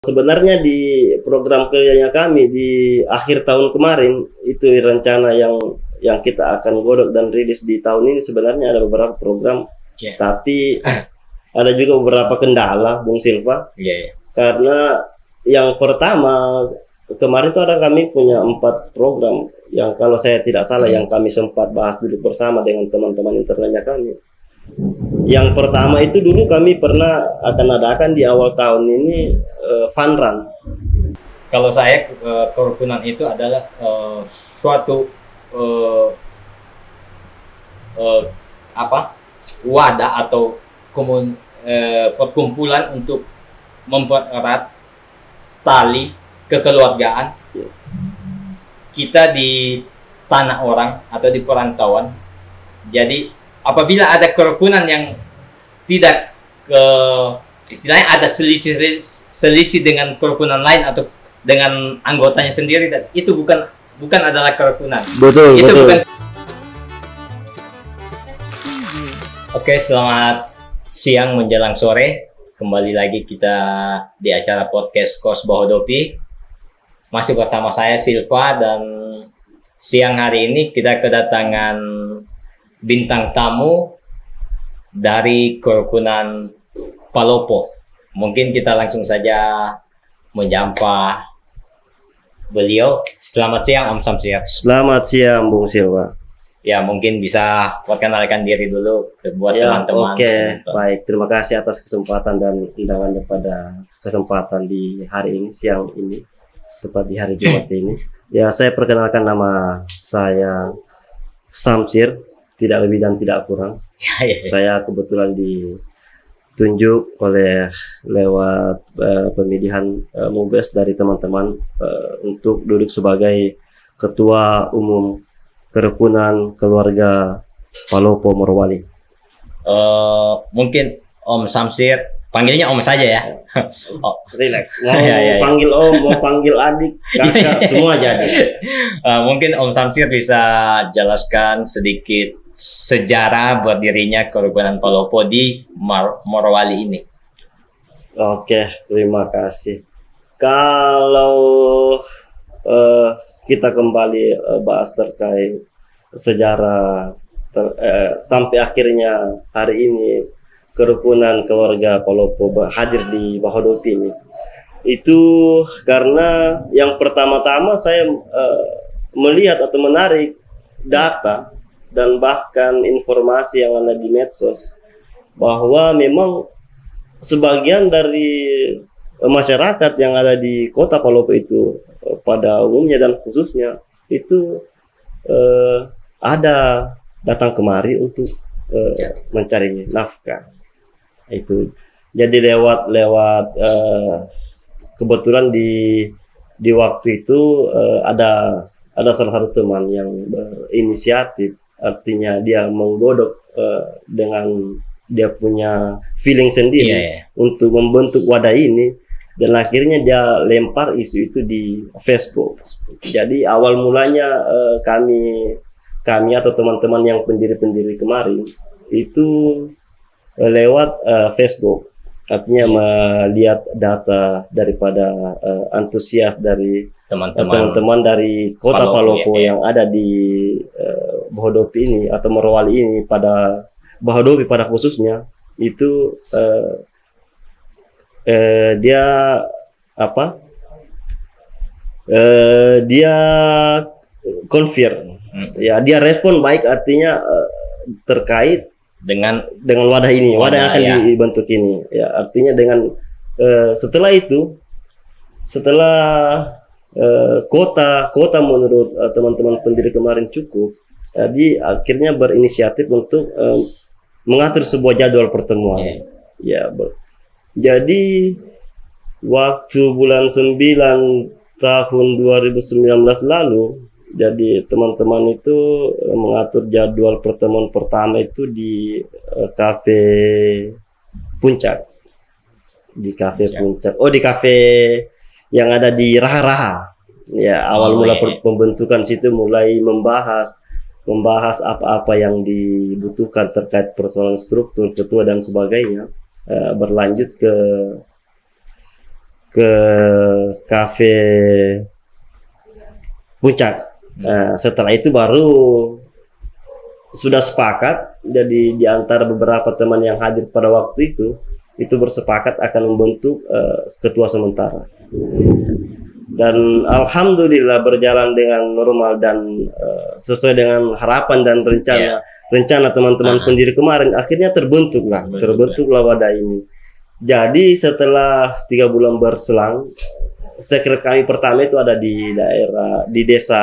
Sebenarnya di program kerjanya kami di akhir tahun kemarin itu rencana yang kita akan godok dan rilis di tahun ini sebenarnya ada beberapa program, tapi ada juga beberapa kendala, Bung Silva. Karena yang pertama kemarin itu ada kami punya 4 program yang kalau saya tidak salah yang kami sempat bahas duduk bersama dengan teman-teman internalnya kami. Yang pertama itu dulu kami pernah akan adakan di awal tahun ini fun run. Kalau saya kerukunan itu adalah suatu wadah atau perkumpulan untuk mempererat tali kekeluargaan kita di tanah orang atau di perantauan. Jadi apabila ada kerukunan yang tidak istilahnya ada selisih dengan kerukunan lain atau dengan anggotanya sendiri, dan itu bukan adalah kerukunan. Betul. Bukan. Oke, selamat siang menjelang sore. Kembali lagi kita di acara podcast Kos Bahodopi. Masih bersama saya Silva, dan siang hari ini kita kedatangan bintang tamu dari kerukunan Palopo. Mungkin kita langsung saja menyapa beliau. Selamat siang Om Samsir. Selamat siang Bung Silva. Ya, mungkin bisa perkenalkan diri dulu buat teman-teman. Oke, baik. Terima kasih atas kesempatan dan undangannya pada kesempatan di hari ini, siang ini, tepat di hari Jumat ini. Ya, saya perkenalkan, nama saya Samsir, tidak lebih dan tidak kurang. Saya kebetulan ditunjuk lewat pemilihan MUBES dari teman-teman untuk duduk sebagai Ketua Umum Kerukunan Keluarga Palopo Morowali. Mungkin Om Samsir, panggilnya Om saja ya. Relax. Mau panggil Om, mau panggil adik, kakak, semua jadi. Mungkin Om Samsir bisa jelaskan sedikit sejarah berdirinya Kerukunan Palopo di Morowali ini. Oke, terima kasih. Kalau kita kembali bahas terkait sejarah sampai akhirnya hari ini Kerukunan Keluarga Palopo hadir di Bahodopi ini, itu karena yang pertama-tama saya melihat atau menarik data dan bahkan informasi yang ada di medsos bahwa memang sebagian dari masyarakat yang ada di kota Palopo itu pada umumnya dan khususnya itu ada datang kemari untuk mencari nafkah. Itu jadi lewat kebetulan di waktu itu ada salah satu teman yang berinisiatif, artinya dia menggodok dengan dia punya feeling sendiri untuk membentuk wadah ini, dan akhirnya dia lempar isu itu di Facebook. Jadi awal mulanya kami atau teman-teman yang pendiri kemarin itu lewat Facebook, artinya melihat data daripada antusias dari teman-teman dari kota Palopo yang ada di Bahodopi ini atau Morowali ini, pada Bahodopi pada khususnya itu dia dia confirm, ya dia respon baik, artinya terkait dengan wadah ini, wadah yang akan dibentuk ini, ya artinya dengan setelah kota menurut teman-teman pendiri kemarin cukup, jadi akhirnya berinisiatif untuk mengatur sebuah jadwal pertemuan. Jadi waktu bulan 9 tahun 2019 lalu, jadi teman-teman itu mengatur jadwal pertemuan pertama itu di kafe Puncak. Di kafe Puncak. Oh, di kafe yang ada di Raha-Raha. Ya, awal mula pembentukan situ mulai membahas apa-apa yang dibutuhkan terkait persoalan struktur, ketua dan sebagainya. Berlanjut ke ke kafe Puncak. Nah, setelah itu baru sudah sepakat, jadi di antara beberapa teman yang hadir pada waktu itu bersepakat akan membentuk ketua sementara. Dan alhamdulillah berjalan dengan normal dan sesuai dengan harapan dan rencana teman-teman pendiri kemarin, akhirnya terbentuklah wadah ini. Jadi setelah 3 bulan berselang, sekret kami pertama itu ada di desa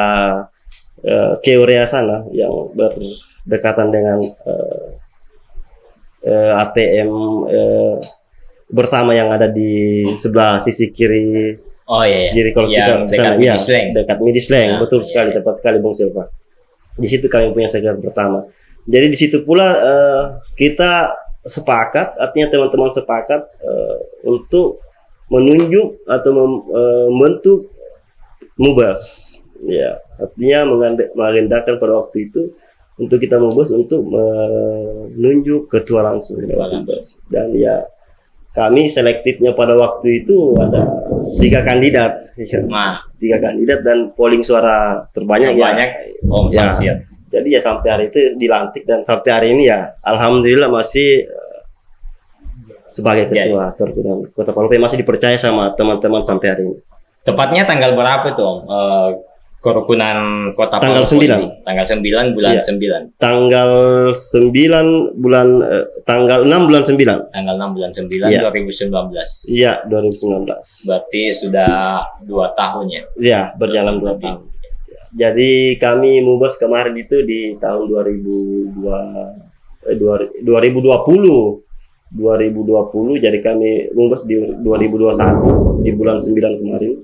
Keurea sana yang berdekatan dengan ATM bersama yang ada di sebelah sisi kiri. Oh iya. Kiri kalau yang kita dekat sana, dekat Midislang, betul sekali, tepat sekali Bung Silva. Di situ kami punya sekret pertama. Jadi di situ pula kita sepakat, artinya teman-teman sepakat untuk menunjuk atau membentuk Mubas, ya, artinya mengagendakan pada waktu itu untuk kita Mubas untuk menunjuk ketua langsung Mubas. Dan ya kami selektifnya pada waktu itu ada 3 kandidat, ya. 3 kandidat dan polling suara terbanyak ya. Jadi ya sampai hari itu dilantik dan sampai hari ini ya alhamdulillah masih sebagai ketua kerukunan Kota Palopo masih dipercaya sama teman-teman sampai hari ini. Tepatnya tanggal berapa itu Om? Kerukunan Kota Palopo tanggal 9. Ini? Tanggal 9 bulan 9. Tanggal 9 bulan tanggal 6 bulan 9. Tanggal 6 bulan 9 2019. Iya, 2019. Berarti sudah 2 tahun ya? Iya, berjalan 2 tahun. Jadi kami Mubas kemarin itu di tahun 2020, jadi kami Mubas di 2021 di bulan 9 kemarin.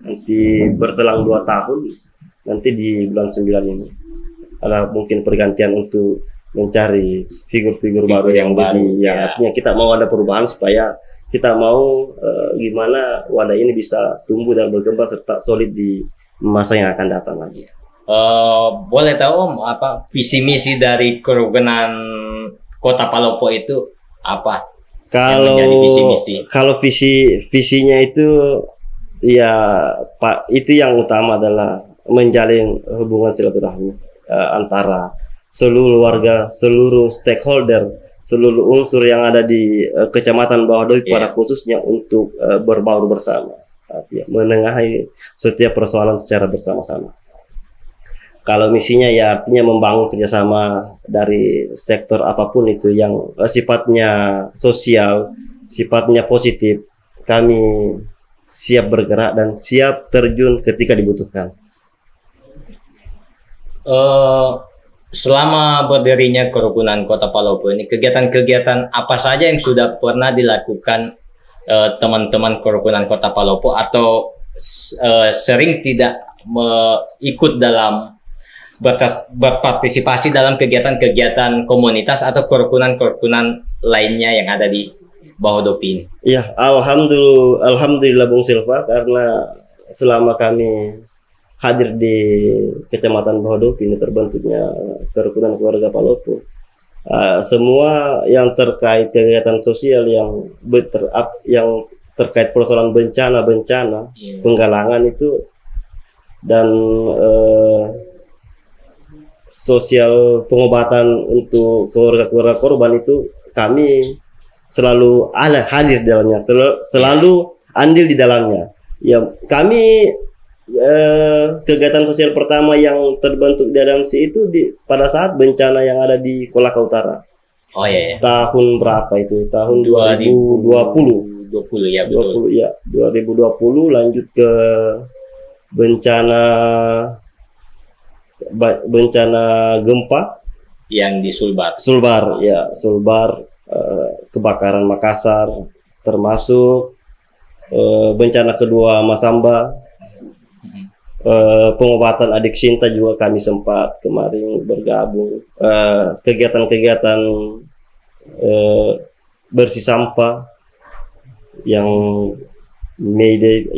Nanti berselang 2 tahun, nanti di bulan 9 ini ada mungkin pergantian untuk mencari figur-figur baru yang baru. Ya, artinya kita mau ada perubahan supaya kita mau gimana wadah ini bisa tumbuh dan berkembang serta solid di masa yang akan datang lagi. Boleh tahu Om, apa visi misi dari kerukunan Kota Palopo itu apa? Kalau visinya itu ya Pak, itu yang utama adalah menjalin hubungan silaturahmi antara seluruh warga, seluruh stakeholder, seluruh unsur yang ada di Kecamatan Bawah Doi pada khususnya untuk berbaur bersama, artinya menengahi setiap persoalan secara bersama-sama. Kalau misinya ya artinya membangun kerjasama dari sektor apapun itu yang sifatnya sosial, sifatnya positif. Kami siap bergerak dan siap terjun ketika dibutuhkan. Selama berdirinya kerukunan Kota Palopo ini, kegiatan-kegiatan apa saja yang sudah pernah dilakukan teman-teman kerukunan Kota Palopo atau sering tidak ikut dalam berpartisipasi dalam kegiatan-kegiatan komunitas atau kerukunan-kerukunan lainnya yang ada di Bawah Dopi ini? Ya, alhamdulillah Bung Silva, karena selama kami hadir di Kecamatan Bawah Dopi ini terbentuknya kerukunan keluarga Palopo, semua yang terkait kegiatan sosial yang terkait persoalan bencana, penggalangan itu dan sosial pengobatan untuk keluarga-keluarga korban itu kami selalu hadir di dalamnya, selalu andil di dalamnya. Ya, kami kegiatan sosial pertama yang terbentuk di dalam itu pada saat bencana yang ada di Kolaka Utara. Oh iya. Tahun berapa itu? Tahun 2020. 20 ya, betul. 20, ya, 2020 lanjut ke bencana gempa yang di Sulbar. Sulbar, kebakaran Makassar, termasuk bencana kedua Masamba, pengobatan adik Sinta juga kami sempat kemarin bergabung, kegiatan-kegiatan bersih sampah yang Mayday,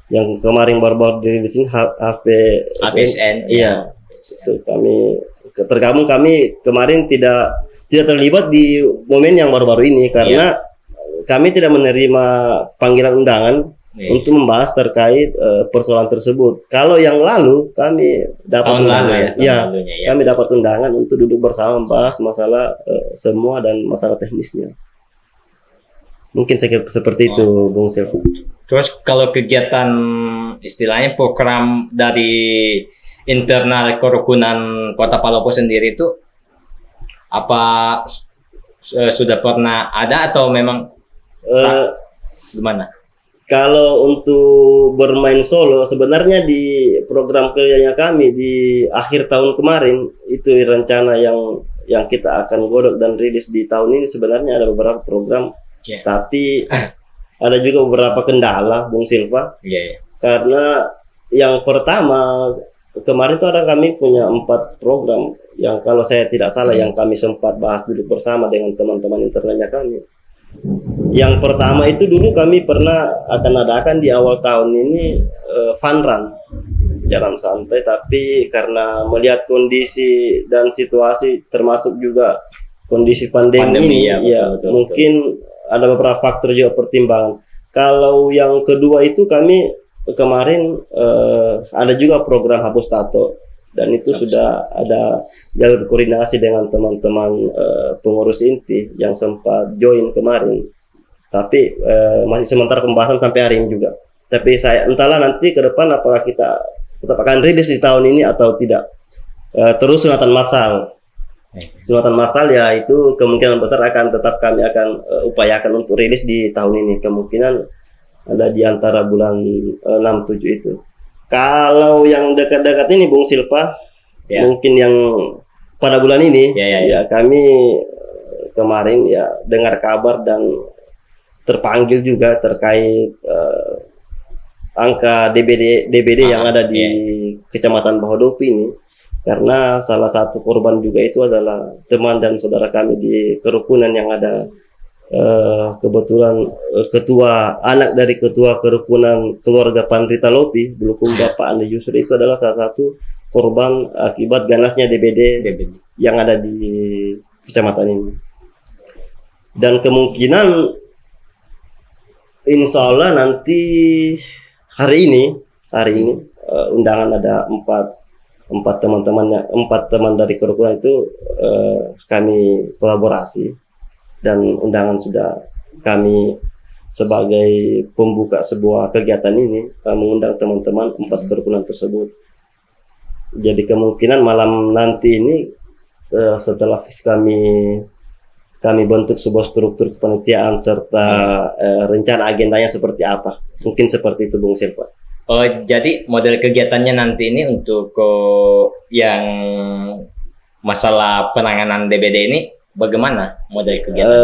yang kemarin baru di sini HPSN. Iya, itu kami tergabung. Kami kemarin tidak terlibat di momen yang baru-baru ini karena kami tidak menerima panggilan undangan untuk membahas terkait persoalan tersebut. Kalau yang lalu kami dapat undangan, kami dapat undangan untuk duduk bersama membahas masalah semua dan masalah teknisnya. Mungkin seperti itu, Bung Silva. Terus kalau kegiatan istilahnya program dari internal kerukunan Kota Palopo sendiri itu apa sudah pernah ada atau memang gimana? Kalau untuk bermain solo sebenarnya di program kerjanya kami di akhir tahun kemarin itu rencana yang kita akan godok dan rilis di tahun ini. Sebenarnya ada beberapa program, tapi ada juga beberapa kendala, Bung Silva. Karena yang pertama kemarin itu ada kami punya 4 program yang kalau saya tidak salah yang kami sempat bahas duduk bersama dengan teman-teman internalnya kami. Yang pertama itu dulu kami pernah akan adakan di awal tahun ini fun run jalan santai, tapi karena melihat kondisi dan situasi termasuk juga kondisi pandemi betul, mungkin ada beberapa faktor juga pertimbangan. Kalau yang kedua itu kami kemarin ada juga program hapus tato, dan itu sudah ada jalur koordinasi dengan teman-teman pengurus inti yang sempat join kemarin, tapi masih sementara pembahasan sampai hari ini juga. Tapi saya entahlah nanti ke depan apakah kita tetap akan rilis di tahun ini atau tidak. Terus sunatan massal ya itu kemungkinan besar akan tetap kami akan upayakan untuk rilis di tahun ini, kemungkinan ada di antara bulan 6-7 itu. Kalau yang dekat-dekat ini Bung Silva, mungkin yang pada bulan ini ya kami kemarin ya dengar kabar dan terpanggil juga terkait angka DBD yang ada di Kecamatan Bahodopi ini, karena salah satu korban juga itu adalah teman dan saudara kami di kerukunan yang ada kebetulan anak dari ketua kerukunan keluarga Pandrita Lopi Bulukumba, Bapak Andi Yusri, itu adalah salah satu korban akibat ganasnya DBD yang ada di kecamatan ini. Dan kemungkinan insya Allah nanti hari ini undangan ada empat teman dari kerukunan itu kami kolaborasi, dan undangan sudah kami sebagai pembuka sebuah kegiatan ini mengundang teman-teman 4 kerukunan tersebut. Jadi kemungkinan malam nanti ini setelah kami bentuk sebuah struktur kepanitiaan serta rencana agendanya seperti apa, mungkin seperti itu Bung Silva. Oh, jadi model kegiatannya nanti ini untuk yang masalah penanganan DBD ini bagaimana model kegiatan?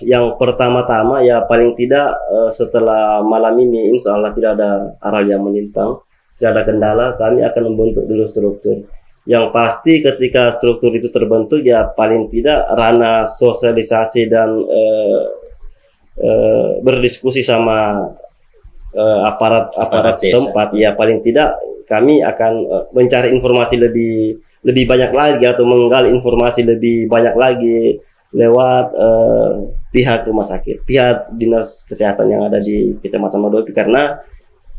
Yang pertama-tama ya paling tidak setelah malam ini insya Allah tidak ada aral yang melintang, tidak ada kendala, kami akan membentuk dulu struktur. Yang pasti ketika struktur itu terbentuk ya paling tidak ranah sosialisasi dan berdiskusi sama aparat setempat ya paling tidak kami akan mencari informasi lebih banyak lagi atau menggali informasi lebih banyak lagi lewat pihak rumah sakit, pihak dinas kesehatan yang ada di Kecamatan Bahodopi, karena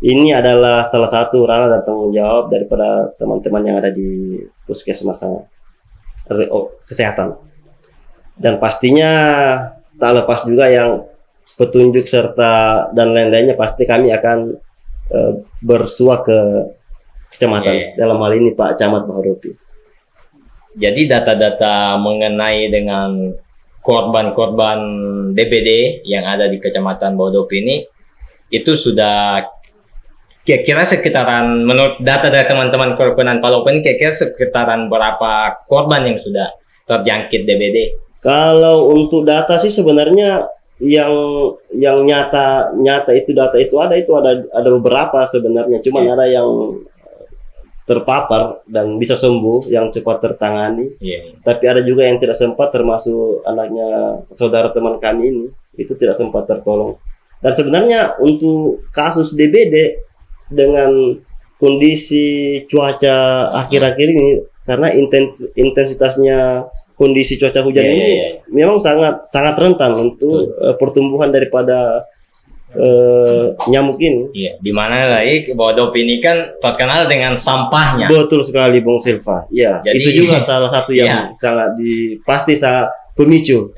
ini adalah salah satu ranah dan tanggung jawab daripada teman-teman yang ada di puskesmas kesehatan. Dan pastinya tak lepas juga yang petunjuk serta dan lain-lainnya, pasti kami akan bersua ke kecamatan, dalam hal ini Pak Camat Bahodopi. Jadi data-data mengenai dengan korban-korban DBD yang ada di Kecamatan Bahodopi ini itu sudah kira-kira sekitaran, menurut data dari teman-teman kerukunan Palopo ini kira-kira sekitaran berapa korban yang sudah terjangkit DBD? Kalau untuk data sih sebenarnya yang nyata itu data itu ada beberapa sebenarnya, cuman ada yang terpapar dan bisa sembuh yang cepat tertangani, tapi ada juga yang tidak sempat, termasuk anaknya saudara teman kami ini itu tidak sempat tertolong. Dan sebenarnya untuk kasus DBD dengan kondisi cuaca akhir-akhir ini, karena intensitasnya kondisi cuaca hujan ini memang sangat sangat rentan untuk pertumbuhan daripada nyamuk ini. Iya, di mana lagi Bodop ini kan terkenal dengan sampahnya. Betul sekali, Bung Silva. Ya, Jadi, itu juga salah satu yang sangat pasti sangat pemicu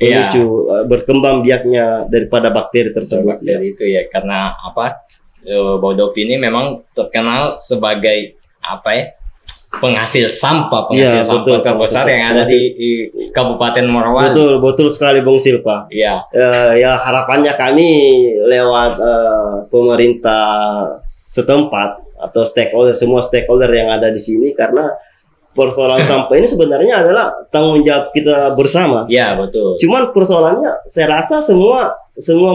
berkembang biaknya daripada bakteri tersebut. Bakteri itu ya, karena apa? Bodop ini memang terkenal sebagai apa ya? Penghasil sampah terbesar yang ada di Kabupaten Morowali. Betul sekali, Bung Silva. Iya. Ya harapannya kami lewat pemerintah setempat atau semua stakeholder yang ada di sini, karena persoalan sampah ini sebenarnya adalah tanggung jawab kita bersama. Iya, betul. Cuman persoalannya saya rasa semua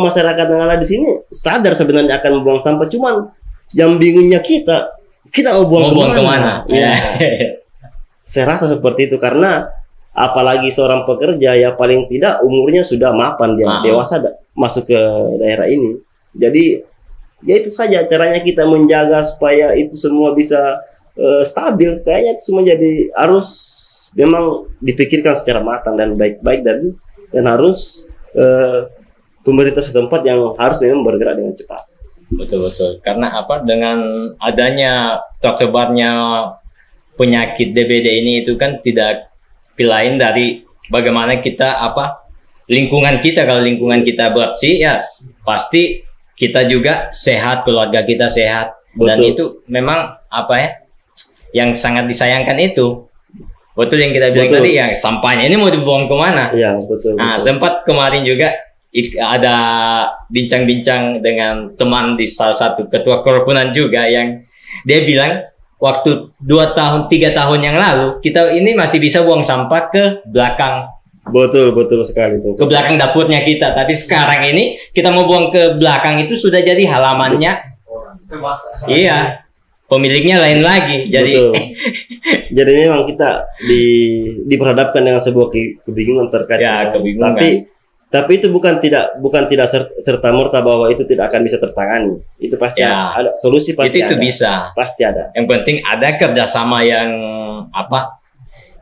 masyarakat yang ada di sini sadar sebenarnya akan membuang sampah, cuman yang bingungnya kita mau buang kemana? Ya. Saya rasa seperti itu, karena apalagi seorang pekerja ya paling tidak umurnya sudah mapan, dia dewasa masuk ke daerah ini. Jadi ya itu saja caranya kita menjaga supaya itu semua bisa stabil. Kayaknya itu semua jadi harus memang dipikirkan secara matang dan baik-baik, dan harus pemerintah setempat yang harus memang bergerak dengan cepat. Betul. Karena apa? Dengan adanya tersebarnya penyakit DBD ini itu kan tidak lain dari bagaimana kita lingkungan kita. Kalau lingkungan kita bersih ya pasti kita juga sehat, keluarga kita sehat. Betul. Dan itu memang yang sangat disayangkan itu. Betul yang kita bilang tadi, yang sampahnya ini mau dibuang kemana? Iya, betul. Nah, sempat kemarin juga ada bincang-bincang dengan teman di salah satu ketua kerukunan juga, yang dia bilang waktu 2 tahun 3 tahun yang lalu kita ini masih bisa buang sampah ke belakang. Betul sekali. Ke belakang dapurnya kita, tapi sekarang ini kita mau buang ke belakang itu sudah jadi halamannya. Iya. Pemiliknya lain lagi. Jadi memang kita diperhadapkan dengan sebuah kebingungan terkait. Ya, kebingungan. Tapi itu bukan tidak serta merta bahwa itu tidak akan bisa tertangani. Itu pasti ada solusi, pasti itu ada. Bisa. Pasti ada. Yang penting ada kerjasama yang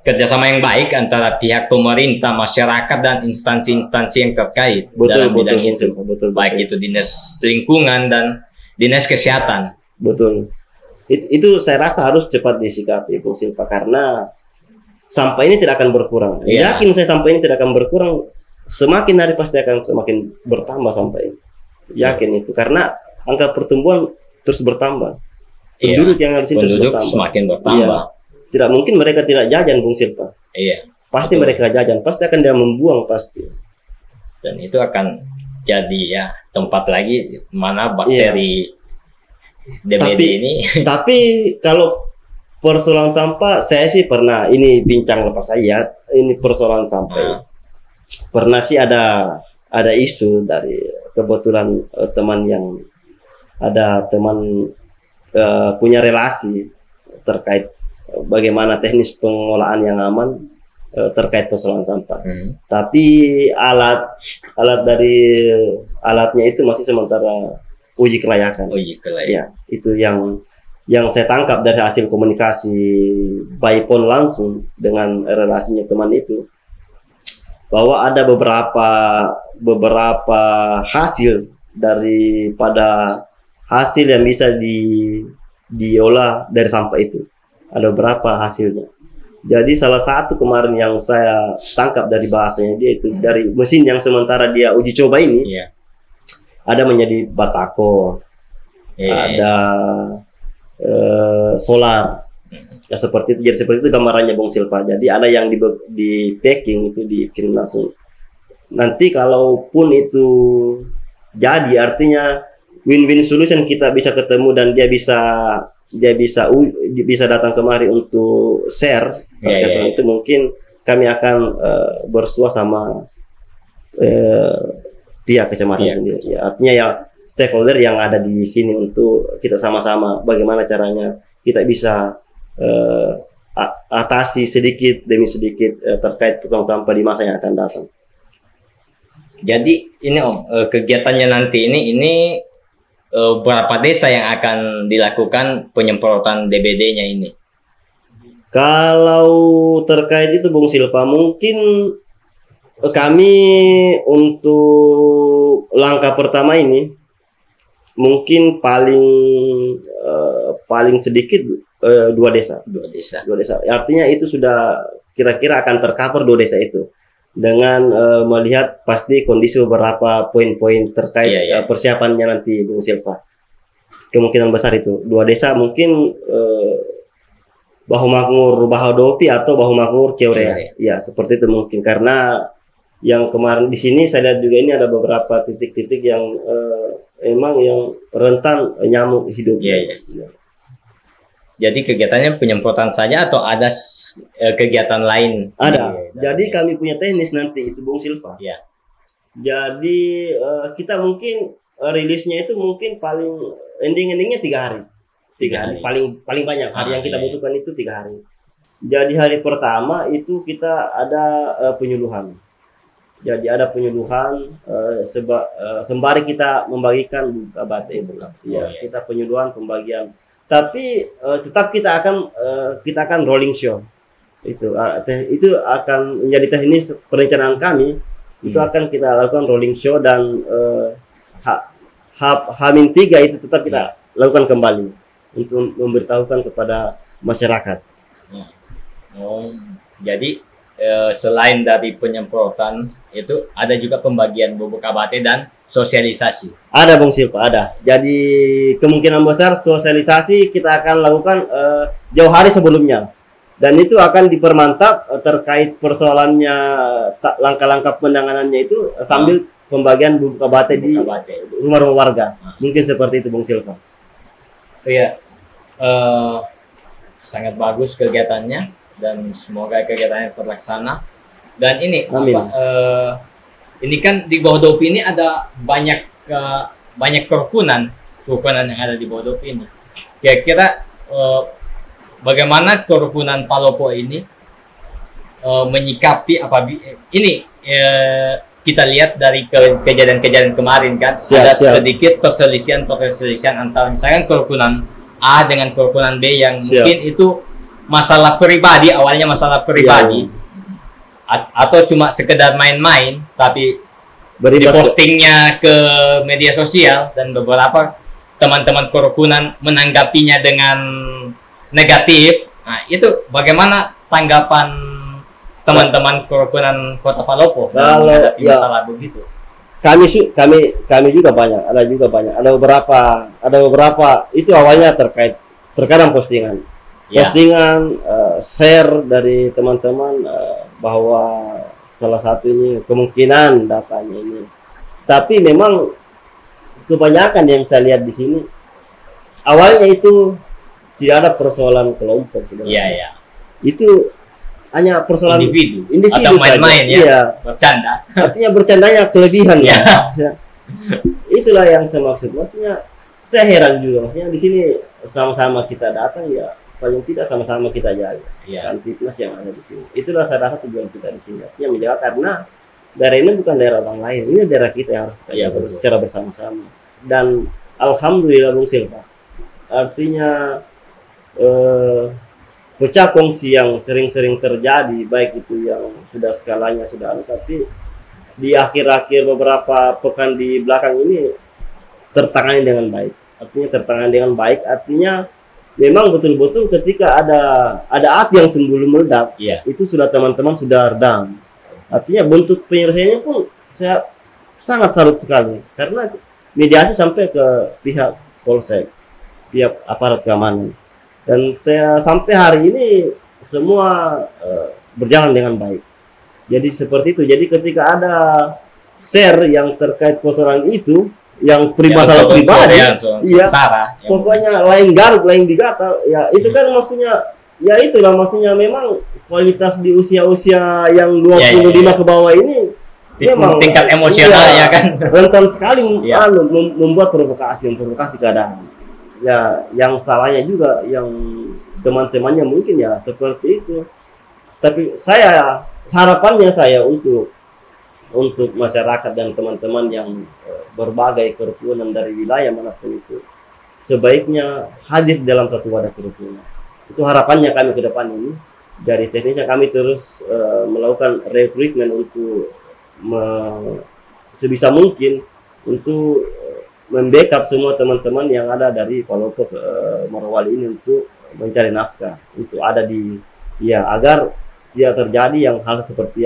kerjasama yang baik antara pihak pemerintah, masyarakat, dan instansi-instansi yang terkait dalam bidang itu. Baik itu dinas lingkungan dan dinas kesehatan. Betul. Itu saya rasa harus cepat disikapi, Bung Silva, karena sampah ini tidak akan berkurang. Yakin saya sampah ini tidak akan berkurang. Semakin hari pasti akan semakin bertambah sampah ini. Yakin itu, karena angka pertumbuhan terus bertambah. Penduduk yang ada di sini terus bertambah. Semakin bertambah. Tidak mungkin mereka tidak jajan, Bung Silva. Pasti mereka jajan, pasti akan dia membuang pasti. Dan itu akan jadi tempat lagi mana bakteri DBD ini. Tapi kalau persoalan sampah, saya sih pernah bincang lepas saya. Ini persoalan sampah. Pernah sih ada isu dari kebetulan teman punya relasi terkait bagaimana teknis pengolahan yang aman terkait persoalan sampah. Tapi alatnya itu masih sementara uji kelayakan. Ya, itu yang saya tangkap dari hasil komunikasi by phone langsung dengan relasinya teman itu, bahwa ada beberapa hasil daripada hasil yang bisa diolah dari sampah itu. Ada beberapa hasilnya. Jadi salah satu kemarin yang saya tangkap dari bahasanya dia itu, dari mesin yang sementara dia uji coba ini, ada menjadi batako, ada solar. Ya seperti itu. Jadi seperti itu gambarannya, Bung Silva. Jadi ada yang di packing itu dikirim langsung. Nanti kalaupun itu jadi, artinya win-win solution, kita bisa ketemu dan dia bisa datang kemari untuk share itu. Mungkin kami akan bersua sama pihak kecamatan sendiri. Ya, artinya ya stakeholder yang ada di sini untuk kita sama-sama bagaimana caranya kita bisa atasi sedikit demi sedikit terkait persoalan sampah di masa yang akan datang. Jadi ini kegiatannya nanti ini berapa desa yang akan dilakukan penyemprotan DBD-nya ini? Kalau terkait itu Bung Silva, mungkin kami untuk langkah pertama ini mungkin paling sedikit 2 desa. 2 desa. 2 desa. Artinya itu sudah kira-kira akan tercover 2 desa itu dengan melihat pasti kondisi beberapa poin-poin terkait persiapannya nanti Bung Silva. Kemungkinan besar itu 2 desa mungkin bahu makmur Bahodopi atau bahu makmur Keurea. Ya, seperti itu mungkin karena yang kemarin di sini saya lihat juga ini ada beberapa titik-titik yang emang yang rentan nyamuk hidup. Iya. Jadi kegiatannya penyemprotan saja atau ada kegiatan lain? Ada. Jadi kami punya teknis nanti itu Bung Silva. Ya. Jadi kita mungkin rilisnya itu mungkin paling endingnya 3 hari. 3 hari. Paling banyak hari yang kita butuhkan itu 3 hari. Jadi hari pertama itu kita ada penyuluhan. Jadi ada penyuluhan sembari kita membagikan buka bate. Kita penyuluhan pembagian. Tapi tetap kita akan rolling show. Itu akan menjadi teknis perencanaan kami. Itu akan kita lakukan rolling show dan H-3 itu tetap kita lakukan kembali untuk memberitahukan kepada masyarakat. Jadi selain dari penyemprotan itu ada juga pembagian bubuk abate dan sosialisasi. Ada Bung Silva, ada. Jadi kemungkinan besar sosialisasi kita akan lakukan jauh hari sebelumnya. Dan itu akan dipermantap terkait persoalannya langkah-langkah penanganannya itu sambil pembagian bubuk abate di rumah-rumah warga. Mungkin seperti itu Bung Silva. Iya, sangat bagus kegiatannya dan semoga kegiatannya terlaksana. Dan ini ini kan di Bahodopi ini ada banyak kerukunan yang ada di Bahodopi ini. Kira-kira bagaimana kerukunan Palopo ini menyikapi ini kita lihat dari kejadian-kejadian kemarin kan ada sedikit perselisihan antara misalkan kerukunan A dengan kerukunan B yang mungkin itu masalah pribadi, awalnya masalah pribadi atau cuma sekedar main-main tapi dipostingnya ke media sosial dan beberapa teman-teman kerukunan menanggapinya dengan negatif. Nah, itu bagaimana tanggapan teman-teman kerukunan Kota Palopo menghadapi masalah begitu? Kami juga banyak, ada beberapa itu awalnya terkadang postingan share dari teman-teman bahwa salah satunya kemungkinan datanya ini. Tapi memang kebanyakan yang saya lihat di sini awalnya itu tidak ada persoalan kelompok sebenarnya. Itu hanya persoalan individu atau main-main bercanda. Artinya bercandanya kelebihan Itulah yang saya maksud. Maksudnya saya heran juga, maksudnya di sini sama-sama kita datang paling tidak sama-sama kita jaga Kamtipmas yang ada di sini. Itulah salah satu tujuan kita di sini. Yang menjaga karena daerah ini bukan daerah orang lain, ini daerah kita yang harus kita jaga secara bersama-sama. Dan alhamdulillah Bung Silva, artinya pecah kongsi yang sering-sering terjadi, baik itu yang sudah skalanya sudah tapi di akhir-akhir beberapa pekan di belakang ini tertangani dengan baik. Artinya memang betul-betul ketika ada api yang sebelum meledak, itu sudah teman-teman sudah redam. Artinya bentuk penyelesaiannya pun saya sangat salut sekali karena mediasi sampai ke pihak polsek, pihak aparat keamanan. Dan saya sampai hari ini semua berjalan dengan baik. Jadi seperti itu. Jadi ketika ada share yang terkait persoalan itu, yang masalah pribadi, pokoknya lain garuk, lain digatal, itu kan maksudnya, itulah maksudnya memang kualitas di usia-usia yang 25 ke bawah ini, memang tingkat emosionalnya kan rentan sekali membuat provokasi keadaan. Yang salahnya juga yang teman-temannya mungkin seperti itu. Tapi harapannya saya untuk masyarakat dan teman-teman yang berbagai kerukunan dari wilayah manapun itu sebaiknya hadir dalam satu wadah kerukunan. Itu harapannya kami ke depan ini. Dari teknisnya kami terus melakukan rekrutmen untuk sebisa mungkin untuk membackup semua teman-teman yang ada dari Palopo ke Morowali ini untuk mencari nafkah, untuk ada di ya agar tidak terjadi yang hal seperti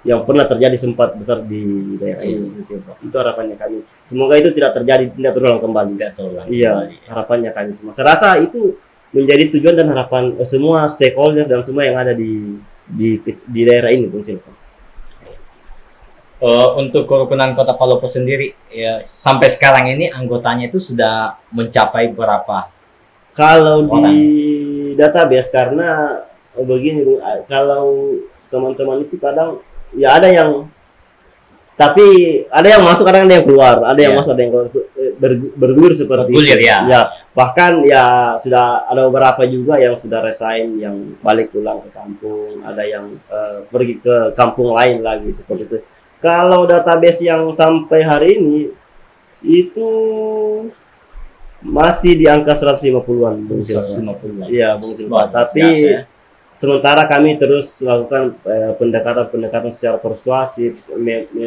yang pernah terjadi sempat besar di daerah ini. Itu harapannya kami. Semoga itu tidak terjadi, tidak terulang kembali. Iya, harapannya kami semua. Saya rasa itu menjadi tujuan dan harapan semua stakeholder dan semua yang ada di daerah ini, Bung Silva. Untuk kerukunan Kota Palopo sendiri, ya sampai sekarang ini anggotanya itu sudah mencapai berapa? Kalau orang? Di database, karena begini, kalau teman-teman itu kadang ya ada yang, tapi ada yang masuk, kadang ada yang keluar, ada yang masuk, ada yang keluar, bergulir seperti itu. Ya, bahkan ya sudah ada beberapa juga yang sudah resign, yang balik pulang ke kampung, ada yang pergi ke kampung lain lagi seperti itu. Kalau database yang sampai hari ini itu masih di angka 150-an, Bung Silva. 150-an. Iya, Bung Silva. Tapi sementara kami terus melakukan pendekatan-pendekatan secara persuasif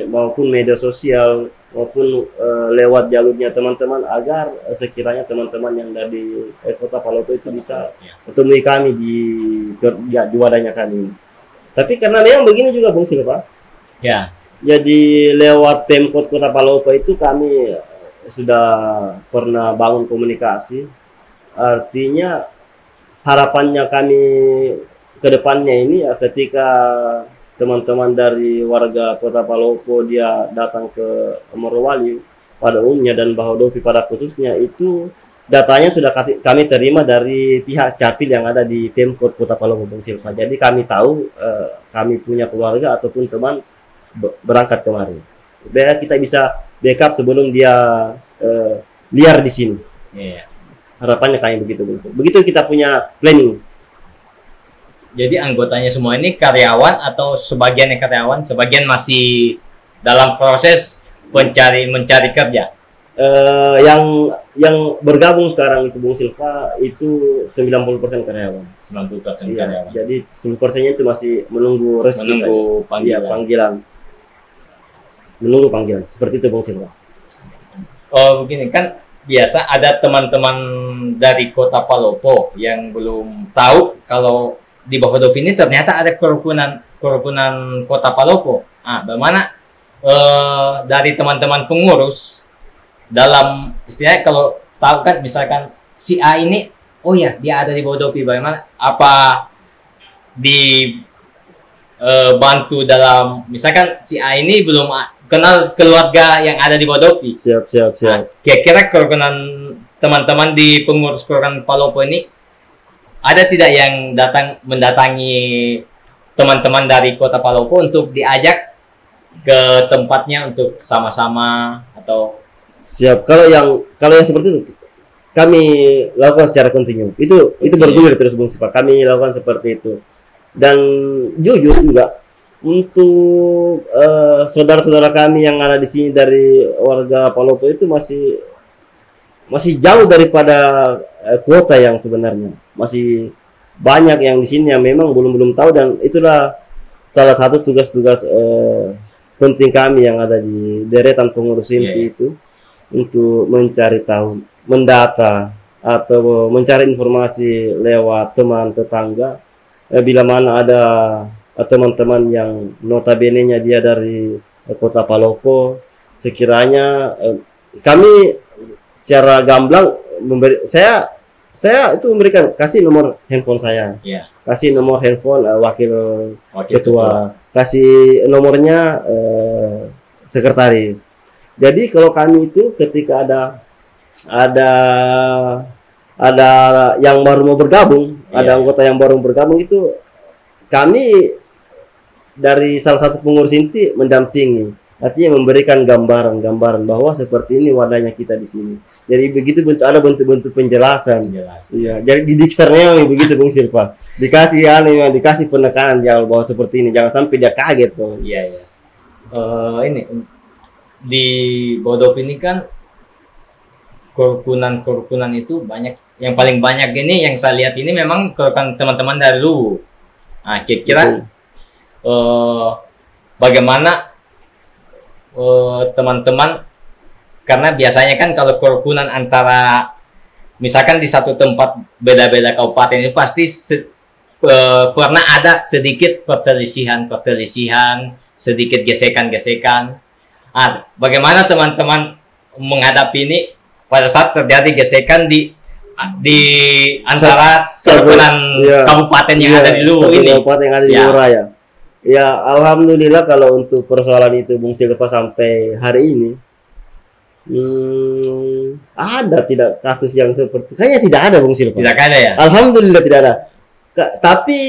maupun media sosial maupun lewat jalurnya teman-teman, agar sekiranya teman-teman yang dari Kota Palopo itu bisa ketemu kami di wadahnya kami. Tapi karena memang begini juga, Bung Silva. Ya. Jadi lewat Pemkot Kota Palopo itu kami sudah pernah bangun komunikasi. Artinya harapannya kami ke depannya ini ya, ketika teman-teman dari warga Kota Palopo dia datang ke Morowali pada umumnya dan Bahodopi pada khususnya, itu datanya sudah kami terima dari pihak Capil yang ada di Pemkot Kota Palopo, Bung Silva. Jadi kami tahu kami punya keluarga ataupun teman berangkat kemarin. Biar kita bisa backup sebelum dia liar di sini. Harapannya kayak begitu, Bung. Begitu kita punya planning. Jadi anggotanya semua ini karyawan atau sebagiannya karyawan, sebagian masih dalam proses mencari kerja? Yang bergabung sekarang itu, Bung Silva, itu 90% karyawan. 90% karyawan. Jadi 10%-nya itu masih menunggu rezeki, menunggu panggilan. Menunggu panggilan. Seperti itu, Bung Silva. Oh, begini kan, biasa ada teman-teman dari Kota Palopo yang belum tahu kalau di Bahodopi ini ternyata ada kerukunan Kota Palopo. Bagaimana dari teman-teman pengurus dalam istilahnya, kalau tahu kan misalkan si A ini, oh ya dia ada di Bahodopi, bagaimana apa bantu dalam, misalkan si A ini belum kenal keluarga yang ada di Bahodopi. Siap. Kira-kira kerukunan teman-teman di pengurus kerukunan Palopo ini ada tidak yang mendatangi teman-teman dari Kota Palopo untuk diajak ke tempatnya untuk sama-sama atau? Siap. Kalau yang seperti itu kami lakukan secara kontinu. Itu bergulir terus, Bung Sipa. Kami lakukan seperti itu. Dan jujur juga untuk saudara-saudara kami yang ada di sini dari warga Palopo itu masih jauh daripada kuota yang sebenarnya. Masih banyak yang di sini yang memang belum tahu, dan itulah salah satu tugas-tugas penting kami yang ada di deretan pengurus inti itu, untuk mencari tahu, mendata atau mencari informasi lewat teman tetangga bila mana ada teman-teman yang notabene-nya dia dari Kota Palopo. Sekiranya kami secara gamblang saya itu memberikan, kasih nomor handphone saya, kasih nomor handphone wakil ketua, kasih nomornya sekretaris. Jadi kalau kami itu ketika ada yang baru mau bergabung, ada anggota yang baru bergabung, itu kami dari salah satu pengurus inti mendampingi, artinya memberikan gambaran bahwa seperti ini wadahnya kita di sini. Jadi begitu ada bentuk-bentuk penjelasan. Iya, jadi di diksternya begitu, Bung Silva. Dikasih penekanan bahwa seperti ini, jangan sampai dia kaget, Bung. Iya. Ini di Bahodopi ini kan kerukunan itu banyak yang paling banyak ini yang saya lihat ini memang kerukunan teman-teman dari Luwu. Nah, kira-kira bagaimana teman-teman, karena biasanya kan kalau kerukunan antara misalkan di satu tempat beda-beda kabupaten itu pasti pernah ada sedikit perselisihan, sedikit gesekan-gesekan. Bagaimana teman-teman menghadapi ini pada saat terjadi gesekan di antara kerukunan kabupaten yang ada di Luwu ini? Kabupaten yang ada di Luwu Raya. Ya, alhamdulillah kalau untuk persoalan itu Bung Silva sampai hari ini ada tidak kasus yang seperti, kayaknya tidak ada Bung Silva. Tidak ada ya? Alhamdulillah tidak ada. Tapi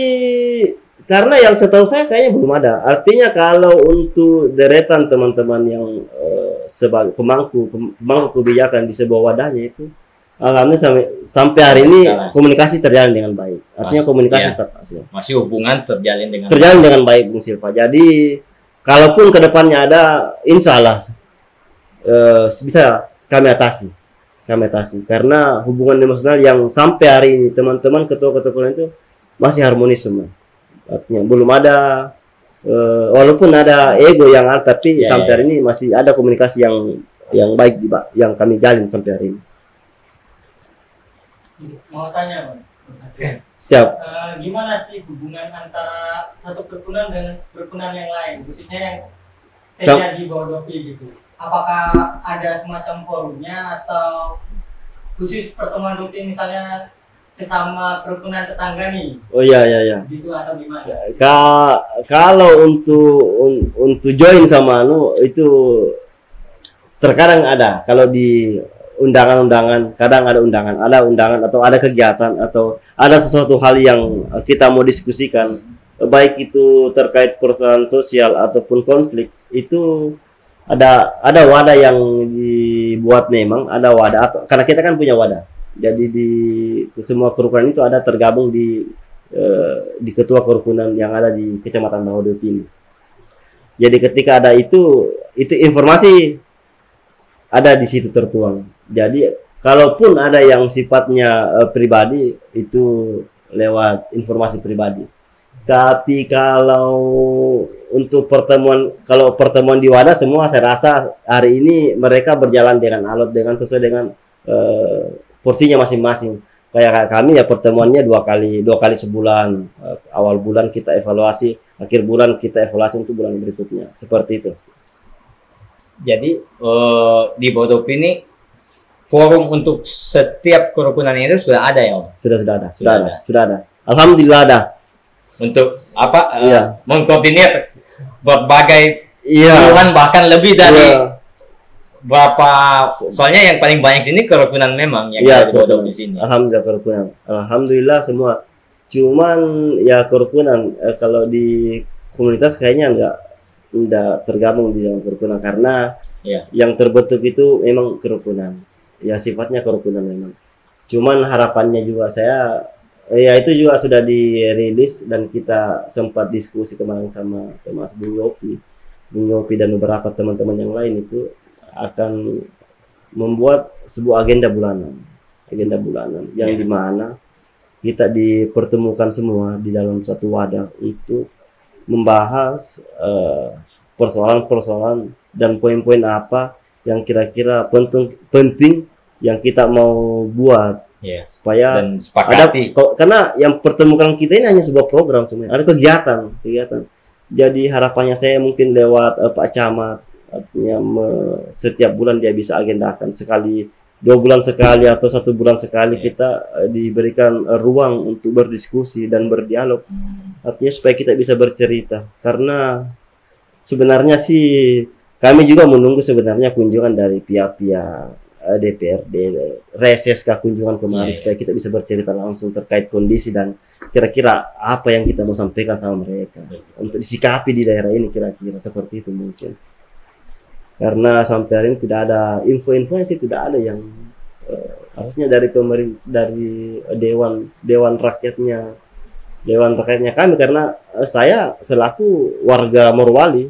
karena yang setahu saya kayaknya belum ada. Artinya kalau untuk deretan teman-teman yang sebagai pemangku kebijakan di sebuah wadahnya itu, alhamdulillah sampai hari ini komunikasi terjalin dengan baik. Artinya komunikasi masih hubungan terjalin dengan baik Bung Silva. Jadi kalaupun kedepannya ada, insya Allah bisa kami atasi karena hubungan emosional yang sampai hari ini teman-teman ketua-ketua itu masih harmonis semua. Artinya belum ada walaupun ada ego yang ada, tapi sampai hari ini masih ada komunikasi yang baik yang kami jalin sampai hari ini. Mau tanya, Bang. Siap. Gimana sih hubungan antara satu kerukunan dengan kerukunan yang lain, khususnya yang stay di bawah Dopi gitu? Apakah ada semacam forumnya atau khusus pertemuan rutin misalnya sesama kerukunan tetangga nih? Oh iya. Gitu atau gimana? Kalau untuk join sama itu terkadang ada. Kalau di undangan-undangan, kadang ada undangan atau ada kegiatan atau ada sesuatu hal yang kita mau diskusikan, baik itu terkait persoalan sosial ataupun konflik, itu ada wadah yang dibuat, memang ada wadah, karena kita kan punya wadah. Jadi di semua kerukunan itu ada tergabung di ketua kerukunan yang ada di Kecamatan Bahodopi ini. Jadi ketika ada itu informasi ada di situ tertuang. Jadi kalaupun ada yang sifatnya pribadi, itu lewat informasi pribadi. Tapi kalau untuk pertemuan di wadah, semua saya rasa hari ini mereka berjalan dengan alot, dengan sesuai dengan porsinya masing-masing. Kayak kami ya pertemuannya dua kali sebulan. Awal bulan kita evaluasi, akhir bulan kita evaluasi untuk bulan berikutnya. Seperti itu. Jadi di Bahodopi ini forum untuk setiap kerukunan itu sudah ada ya, Om? Sudah ada. Alhamdulillah ada. Untuk apa? Mengkoordinir berbagai kerukunan, bahkan lebih dari berapa? Soalnya yang paling banyak sini kerukunan memang yang ada di Bahodopi di sini. Alhamdulillah kerukunan. Alhamdulillah semua. Cuman ya kerukunan kalau di komunitas kayaknya enggak tergabung di dalam kerukunan, karena yang terbentuk itu memang kerukunan. Ya sifatnya kerukunan memang. Cuman harapannya juga saya itu juga sudah dirilis dan kita sempat diskusi kemarin sama Mas Bung Yopi dan beberapa teman-teman yang lain, itu akan membuat sebuah agenda bulanan yang dimana kita dipertemukan semua di dalam satu wadah untuk membahas persoalan-persoalan dan poin-poin apa yang kira-kira penting yang kita mau buat supaya ada, karena yang pertemukan kita ini hanya sebuah program semuanya, ada kegiatan. Jadi harapannya saya mungkin lewat Pak Camat, artinya setiap bulan dia bisa agendakan sekali, 2 bulan sekali atau 1 bulan sekali kita diberikan ruang untuk berdiskusi dan berdialog, artinya supaya kita bisa bercerita. Karena sebenarnya sih kami juga menunggu sebenarnya kunjungan dari pihak-pihak DPRD, reses kunjungan kemarin supaya kita bisa bercerita langsung terkait kondisi dan kira-kira apa yang kita mau sampaikan sama mereka untuk disikapi di daerah ini, kira-kira seperti itu mungkin. Karena sampai hari ini tidak ada info-infonya sih, tidak ada yang harusnya dari pemerintah, dari dewan rakyatnya kami, karena saya selaku warga Morowali,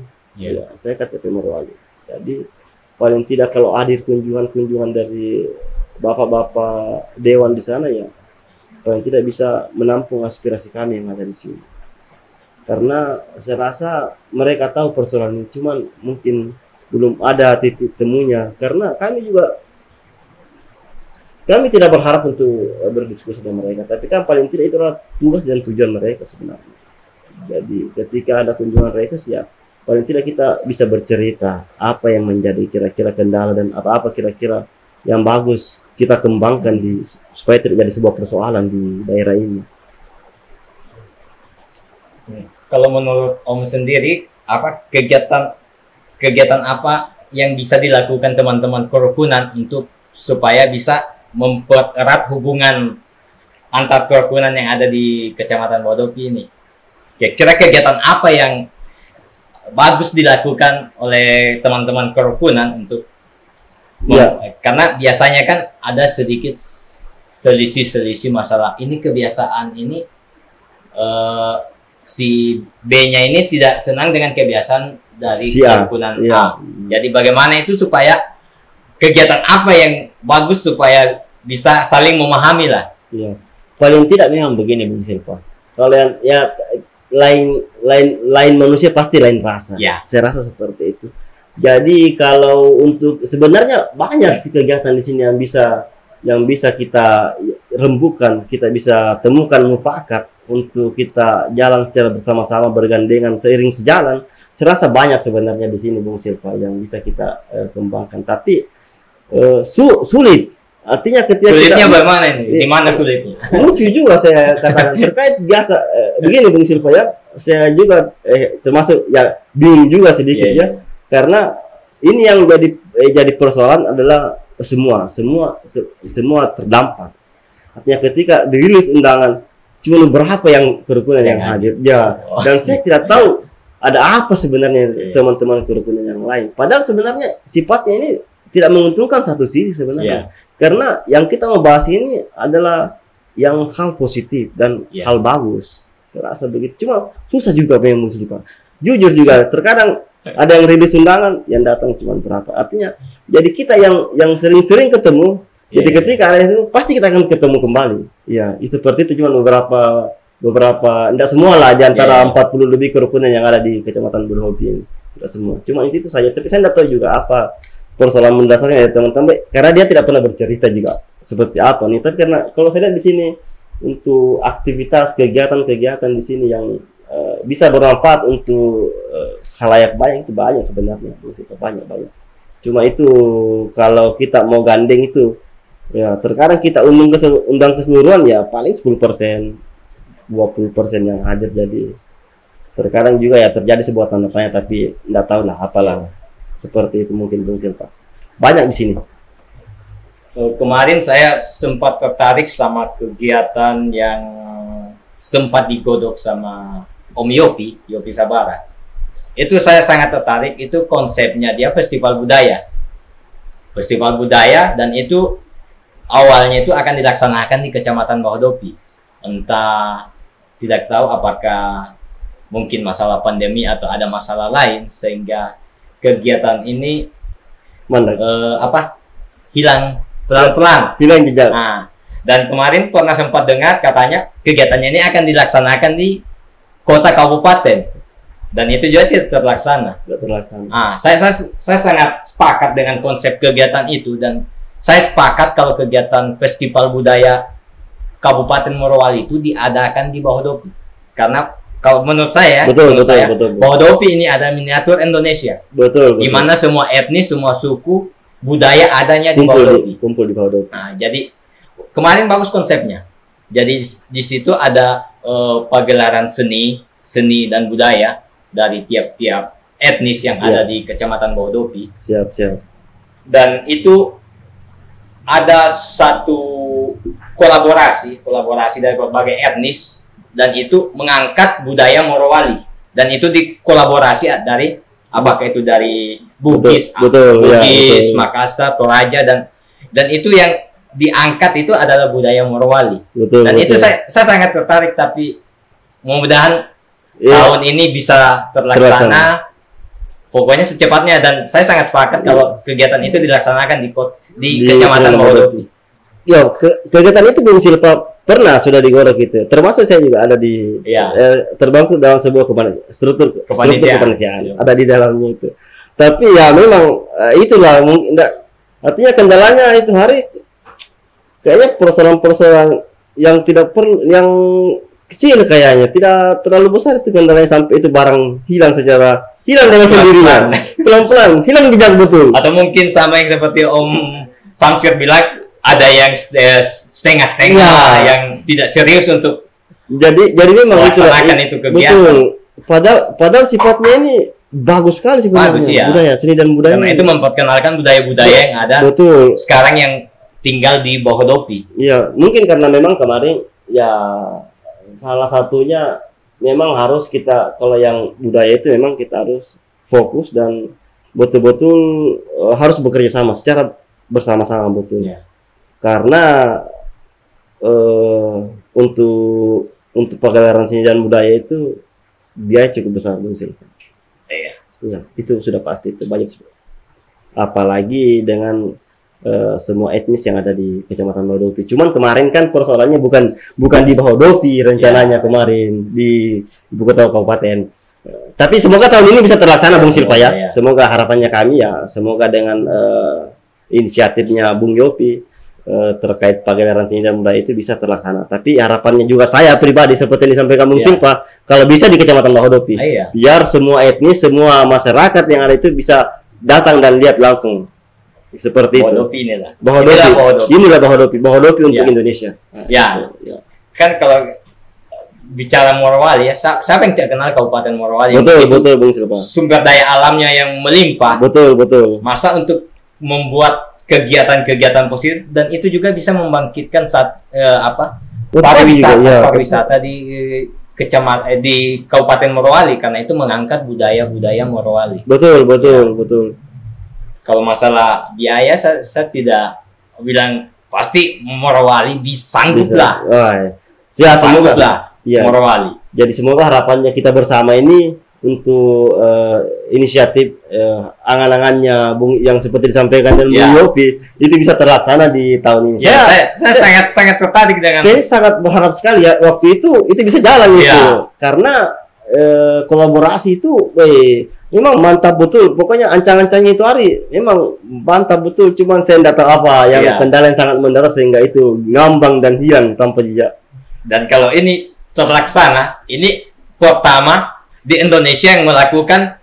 saya KTP Morowali. Jadi paling tidak kalau hadir kunjungan dari bapak-bapak dewan di sana ya paling tidak bisa menampung aspirasi kami yang ada di sini. Karena saya rasa mereka tahu persoalan ini, cuman mungkin belum ada titik temunya. Karena kami tidak berharap untuk berdiskusi dengan mereka, tapi kan paling tidak itu adalah tugas dan tujuan mereka sebenarnya. Jadi ketika ada kunjungan mereka ya paling tidak kita bisa bercerita apa yang menjadi kira-kira kendala dan apa-apa kira-kira yang bagus kita kembangkan supaya tidak jadi sebuah persoalan di daerah ini. Kalau menurut Om sendiri, apa kegiatan apa yang bisa dilakukan teman-teman kerukunan untuk supaya bisa mempererat hubungan antar kerukunan yang ada di Kecamatan Bahodopi ini? Kira-kira kegiatan apa yang bagus dilakukan oleh teman-teman kerukunan untuk karena biasanya kan ada sedikit selisih masalah ini, kebiasaan ini si B-nya ini tidak senang dengan kebiasaan dari kerukunan A. Jadi bagaimana itu supaya kegiatan apa yang bagus supaya bisa saling memahami lah. Iya. Paling tidak memang begini Bung Silpa. Kalau yang lain manusia pasti lain rasa. Ya. Saya rasa seperti itu. Jadi kalau untuk sebenarnya banyak sih kegiatan di sini yang bisa kita rembukan, kita bisa temukan mufakat untuk kita jalan secara bersama-sama bergandengan seiring sejalan. Saya rasa banyak sebenarnya di sini Bung Silpa yang bisa kita kembangkan. Tapi sulit. Artinya ketika sulitnya bagaimana ini? Di mana sulitnya? Lucu juga saya katakan terkait biasa begini Bung Silpa ya. Saya juga termasuk ya bingung juga sedikit ya. Karena ini yang jadi persoalan adalah semua terdampak. Artinya ketika dirilis undangan cuma berapa yang kerukunan yang hadir ya, dan saya tidak tahu ada apa sebenarnya teman-teman kerukunan yang lain. Padahal sebenarnya sifatnya ini tidak menguntungkan satu sisi sebenarnya. Karena yang kita mau bahas ini adalah yang hal positif dan hal bagus. Saya rasa begitu. Cuma susah juga memang jujur juga terkadang ada yang rilis undangan yang datang cuma berapa. Artinya jadi kita yang sering-sering ketemu, jadi ketika ada yang pasti kita akan ketemu kembali. Ya, itu seperti itu cuma beberapa enggak semua lah di antara 40 lebih kerukunan yang ada di Kecamatan Bahodopi ini. Tidak semua. Cuma itu saja. Tapi saya tidak tahu juga apa persoalan mendasarnya ya teman-teman. Karena dia tidak pernah bercerita juga seperti apa nih. Tapi karena kalau saya lihat di sini untuk aktivitas kegiatan-kegiatan di sini yang bisa bermanfaat untuk khalayak banyak itu banyak sebenarnya, banyak. Cuma itu kalau kita mau gandeng itu ya terkadang kita undang keseluruhan ya paling 10%, 20% yang hadir. Jadi terkadang juga ya terjadi sebuah tanda tanya tapi tidak tahu lah apalah seperti itu mungkin Bung Silpa. Banyak di sini. Kemarin saya sempat tertarik sama kegiatan yang sempat digodok sama Om Yopi Sabara. Itu saya sangat tertarik, itu konsepnya dia festival budaya. Festival budaya dan itu awalnya itu akan dilaksanakan di Kecamatan Bahodopi. Entah tidak tahu apakah mungkin masalah pandemi atau ada masalah lain sehingga kegiatan ini hilang pelan-pelan. Hilang jejak. Nah, dan kemarin pernah sempat dengar katanya kegiatannya ini akan dilaksanakan di kota kabupaten dan itu juga tidak terlaksana. Saya sangat sepakat dengan konsep kegiatan itu dan saya sepakat kalau kegiatan festival budaya Kabupaten Morowali itu diadakan di Bahodopi karena kalau menurut saya, betul. Bahodopi ini ada miniatur Indonesia. Betul. Di mana semua etnis, semua suku, budaya adanya di Bahodopi. Kumpul di Bahodopi. Nah, jadi kemarin bagus konsepnya. Jadi di situ ada pagelaran seni dan budaya dari tiap-tiap etnis yang ada di Kecamatan Bahodopi. Siap. Dan itu ada satu kolaborasi dari berbagai etnis dan itu mengangkat budaya Morowali dan itu dikolaborasi dari apakah itu dari Bugis, Makassar, Toraja dan itu yang diangkat itu adalah budaya Morowali. Itu saya sangat tertarik tapi mudah-mudahan tahun ini bisa terlaksana. Pokoknya secepatnya dan saya sangat sepakat kalau kegiatan itu dilaksanakan di Kecamatan Bahodopi. Ya, kegiatan itu Bung Silpa pernah sudah digodok gitu. Termasuk saya juga ada di terbantu dalam sebuah struktur kepanitiaan. Iya. Ada di dalamnya itu. Tapi ya memang itulah mungkin artinya kendalanya itu hari kayaknya persoalan-persoalan yang tidak perlu, yang kecil kayaknya, tidak terlalu besar itu kendalanya sampai itu barang hilang dengan sendirinya. Pelan-pelan hilang jejak betul. Atau mungkin sama yang seperti Om Samsir bilang, ada yang setengah-setengah, yang tidak serius untuk jadi memang melaksanakan itu kegiatan. Betul. Padahal sifatnya ini bagus sekali sebenarnya. Bagus, ya. Budaya, seni dan budaya. Karena itu memperkenalkan budaya-budaya yang ada. Betul. Sekarang yang tinggal di Bohodopi. Iya, mungkin karena memang kemarin ya salah satunya memang harus kita, kalau yang budaya itu memang kita harus fokus dan betul-betul harus bekerja sama secara bersama-sama betul. Ya. Karena untuk pagelaran seni dan budaya itu biaya cukup besar, Bung Silva. Iya. Ya, itu sudah pasti itu budget. Apalagi dengan semua etnis yang ada di Kecamatan Bahodopi. Cuman kemarin kan persoalannya bukan di Bahodopi rencananya kemarin di ibu kota kabupaten. Tapi semoga tahun ini bisa terlaksana Bung Silpa ya. Semoga harapannya kami ya, semoga dengan inisiatifnya Bung Yopi terkait pagelaran seni dan budaya itu bisa terlaksana. Tapi harapannya juga saya pribadi seperti yang disampaikan Bung Silpa, kalau bisa di Kecamatan Bahodopi, biar semua etnis, semua masyarakat yang ada itu bisa datang dan lihat langsung. Seperti Bahodopi inilah. Inilah Bahodopi untuk Indonesia. Ya. Kan kalau bicara Morowali ya, siapa yang tidak kenal Kabupaten Morowali? Betul Bung Silpa. Sumber daya alamnya yang melimpah. Betul. Masa untuk membuat kegiatan-kegiatan positif, dan itu juga bisa membangkitkan pariwisata di Kabupaten Morowali, karena itu mengangkat budaya-budaya Morowali. Betul. Kalau masalah biaya, saya tidak bilang pasti Morowali sanggup lah. Ya, sanggup lah Morowali. Jadi semoga harapannya kita bersama ini untuk inisiatif angan-angannya yang seperti disampaikan dari Bung Yopi itu bisa terlaksana di tahun ini. Saya sangat tertarik dengan. Saya sangat berharap sekali ya waktu itu bisa jalan itu, karena kolaborasi itu memang mantap betul. Pokoknya ancang-ancangnya itu hari memang mantap betul. Cuman saya tidak tahu apa yang kendala yang sangat mendasar sehingga itu ngambang dan hilang tanpa jejak. Dan kalau ini terlaksana, ini pertama di Indonesia yang melakukan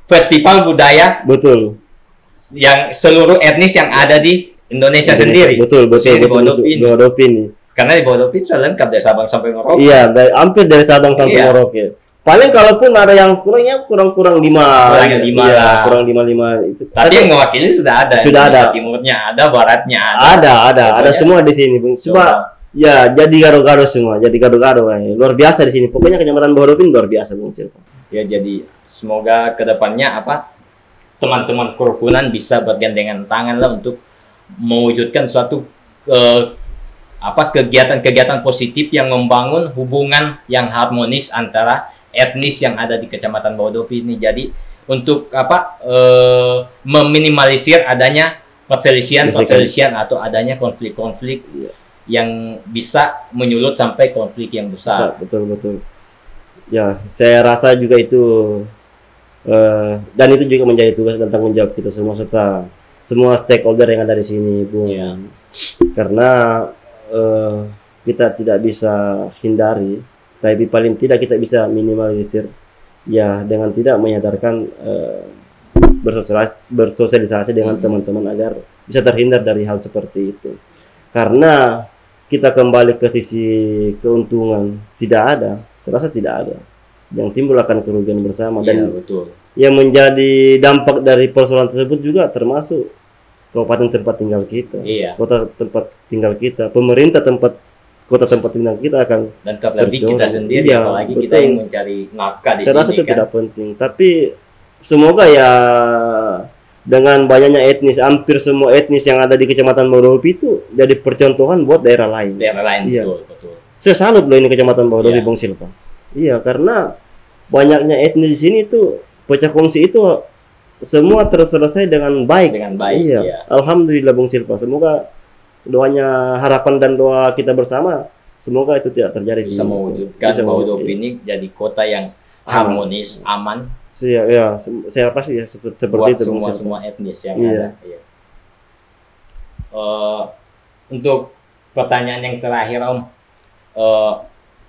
festival budaya. Betul. Yang seluruh etnis yang ada di Indonesia sendiri. Betul. Bahodopi ini. Karena di Bahodopi sudah lengkap dari Sabang sampai Merauke. Iya, hampir dari Sabang sampai Merauke. Paling kalaupun ada yang kurang 5. Kurang 5 itu. Tapi yang mewakili sudah ada. Timurnya ada, baratnya ada semua di sini. Coba ya jadi gado-gado semua, jadi gado-gado luar biasa di sini. Pokoknya Kecamatan Bahodopi luar biasa Bung Silpa. Ya, jadi semoga kedepannya teman-teman kerukunan bisa bergandengan tangan lah untuk mewujudkan suatu kegiatan-kegiatan positif yang membangun hubungan yang harmonis antara etnis yang ada di Kecamatan Bahodopi ini. Jadi untuk meminimalisir adanya perselisihan atau adanya konflik-konflik yang bisa menyulut sampai konflik yang besar. Betul. Ya, saya rasa juga itu dan itu juga menjadi tugas dan tanggung jawab kita semua serta semua stakeholder yang ada di sini, Bung. Karena kita tidak bisa hindari, tapi paling tidak kita bisa minimalisir ya dengan tidak menyadarkan bersosialisasi dengan teman-teman agar bisa terhindar dari hal seperti itu. Karena kita kembali ke sisi keuntungan tidak ada, saya rasa tidak ada. Yang timbul akan kerugian bersama dan yang menjadi dampak dari persoalan tersebut juga termasuk kabupaten tempat tinggal kita, kota tempat tinggal kita, pemerintah kota tempat tinggal kita akan dan terlebih kita sendiri, apalagi kita yang mencari nafkah di sini. Saya rasa itu tidak penting, tapi semoga ya dengan banyaknya etnis, hampir semua etnis yang ada di Kecamatan Bahodopi itu jadi percontohan buat daerah lain. Betul. Saya salut loh ini Kecamatan Bahodopi, Bung Silpa. Iya, karena banyaknya etnis di sini itu pecah kongsi itu semua terselesai dengan baik. Iya. Alhamdulillah Bung Silpa. Semoga doanya harapan dan doa kita bersama, semoga itu tidak terjadi. Bisa mewujudkan Bahodopi ini jadi kota yang harmonis, aman. Saya pasti ya seperti buat itu semua etnis yang ada. Iya. Untuk pertanyaan yang terakhir Om,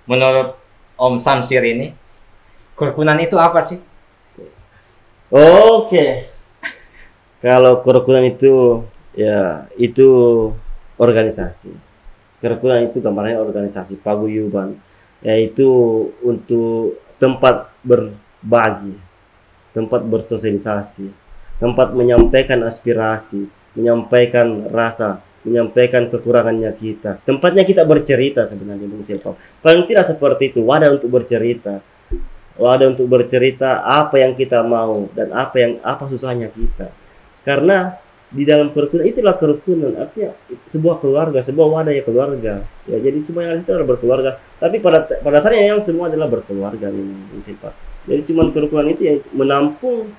menurut Om Samsir ini kerukunan itu apa sih? Oke. Kalau kerukunan itu ya itu organisasi. Kerukunan itu gambarnya organisasi paguyuban, yaitu untuk tempat berbagi, tempat bersosialisasi, tempat menyampaikan aspirasi, menyampaikan rasa, menyampaikan kekurangannya kita. Tempatnya kita bercerita sebenarnya Bung Silpa. Paling tidak seperti itu, wadah untuk bercerita. Wadah untuk bercerita apa yang kita mau dan apa susahnya kita. Karena di dalam kerukunan itulah kerukunan, artinya sebuah keluarga, sebuah wadah ya keluarga. Ya, jadi semua yang ada itu adalah berkeluarga. Tapi pada dasarnya yang semua adalah berkeluarga nih Bung Silpa. Jadi cuman kerukunan itu yang menampung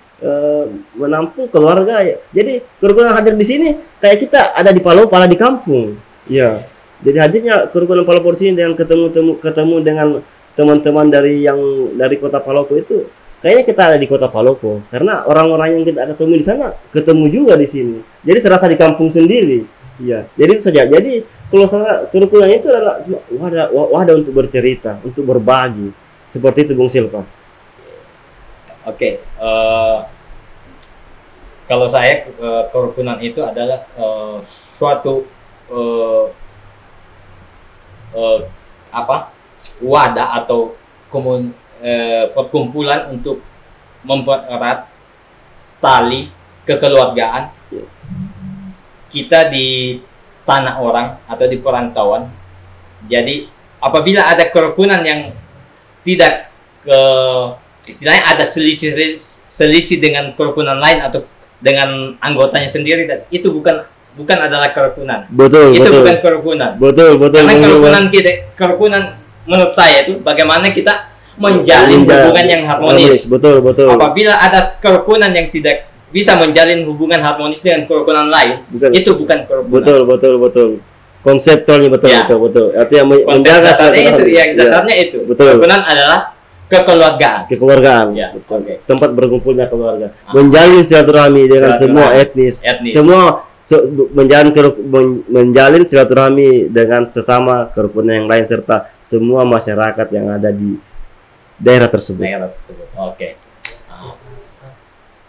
keluarga ya. Jadi kerukunan hadir di sini kayak kita ada di Palopo, malah di kampung. Ya. Jadi hadirnya kerukunan Palopo di sini dengan ketemu dengan teman-teman dari kota Palopo itu kayaknya kita ada di kota Palopo karena orang-orang yang kita ketemu di sana ketemu juga di sini. Jadi serasa di kampung sendiri. Ya. Jadi itu saja. Jadi kalau kerukunan itu adalah wadah untuk bercerita, untuk berbagi. Seperti itu Bung Silpa. Oke, kalau saya kerukunan itu adalah suatu wadah atau perkumpulan untuk mempererat tali kekeluargaan kita di tanah orang atau di perantauan. Jadi apabila ada kerukunan yang tidak istilahnya ada selisih dengan kerukunan lain atau dengan anggotanya sendiri, dan itu bukan adalah kerukunan. Betul. Bukan kerukunan. Betul. Karena kerukunan menurut saya itu bagaimana kita menjalin hubungan yang harmonis. Betul. Apabila ada kerukunan yang tidak bisa menjalin hubungan harmonis dengan kerukunan lain, itu bukan kerukunan. Betul. Konseptualnya betul. Artinya menjaga dasarnya itu. Betul. Kerukunan adalah kekeluargaan. Ya, tempat berkumpulnya keluarga, menjalin silaturahmi dengan semua etnis. Semua menjalin silaturahmi dengan sesama kerukunan yang lain serta semua masyarakat yang ada di daerah tersebut. Oke.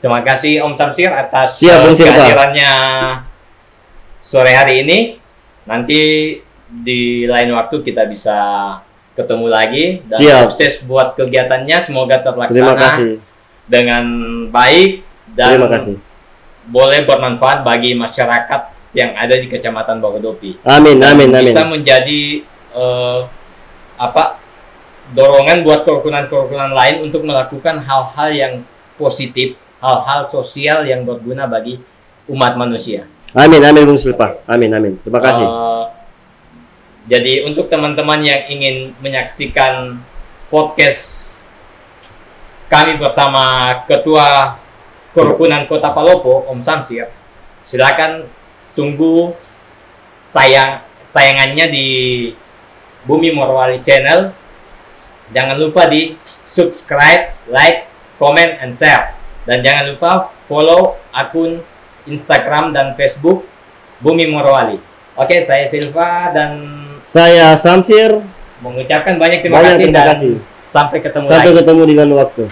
Terima kasih Om Samsir atas kehadirannya sore hari ini. Nanti di lain waktu kita bisa ketemu lagi dan sukses buat kegiatannya, semoga terlaksana dengan baik dan boleh bermanfaat bagi masyarakat yang ada di Kecamatan Bahodopi. Amin. Bisa menjadi dorongan buat kerukunan lain untuk melakukan hal-hal yang positif, hal-hal sosial yang berguna bagi umat manusia. Amin Bung Silpa. Amin. Terima kasih. Jadi untuk teman-teman yang ingin menyaksikan podcast kami bersama Ketua Kerukunan Kota Palopo, Om Samsir, silakan tunggu tayangannya di Bumi Morowali Channel. Jangan lupa di subscribe, like, comment, and share. Dan jangan lupa follow akun Instagram dan Facebook Bumi Morowali. Oke, saya Silva dan saya Samsir mengucapkan banyak terima kasih dan sampai ketemu lagi. Sampai ketemu di lain waktu.